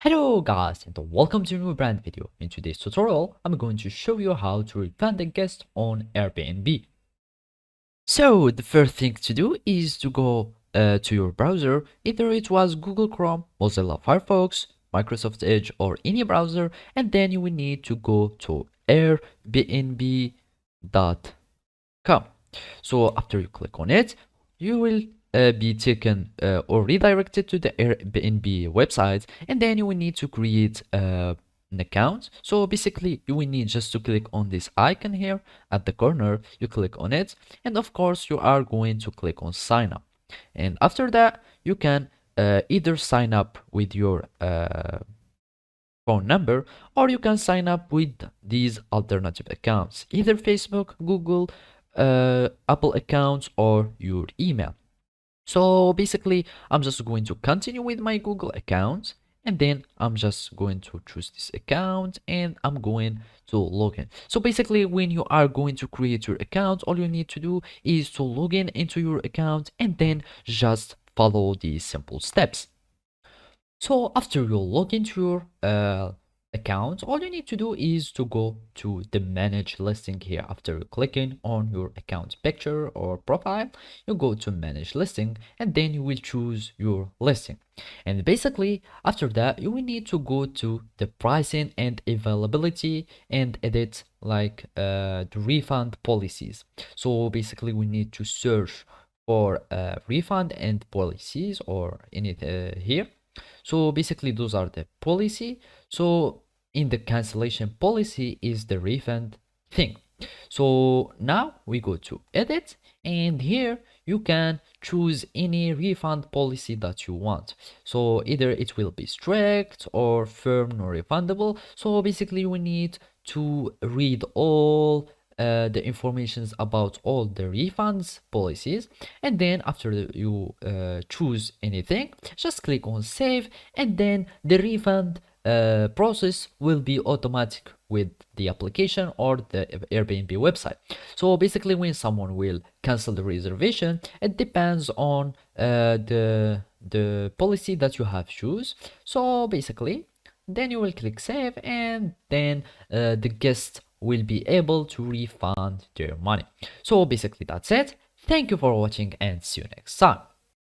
Hello guys and welcome to a new brand video. In today's tutorial, I'm going to show you how to refund a guest on Airbnb. So the first thing to do is to go to your browser, either it was Google Chrome, Mozilla Firefox, Microsoft Edge or any browser, and then you will need to go to airbnb.com. So after you click on it, you will be taken or redirected to the Airbnb website, and then you will need to create an account. So basically you will need just to click on this icon here at the corner. You click on it, and of course you are going to click on sign up, and after that you can either sign up with your phone number, or you can sign up with these alternative accounts, either Facebook, Google, Apple accounts, or your email. So basically I'm just going to continue with my Google account, and then I'm just going to choose this account and I'm going to log in. So basically when you are going to create your account, all you need to do is to log in into your account and then just follow these simple steps. So after you log into your account, all you need to do is to go to the manage listing here. After clicking on your account picture or profile, you go to manage listing, and then you will choose your listing. And basically after that you will need to go to the pricing and availability and edit like the refund policies. So basically we need to search for refund and policies or in it here. So basically those are the policy. So in the cancellation policy is the refund thing. So now we go to edit, and here you can choose any refund policy that you want. So either it will be strict or firm or refundable. So basically we need to read all the informations about all the refunds policies, and then after you choose anything, just click on save, and then the refund process will be automatic with the application or the Airbnb website. So basically when someone will cancel the reservation, it depends on the policy that you have choose. So basically then you will click save, and then the guest will be able to refund their money. So basically that's it. Thank you for watching and see you next time.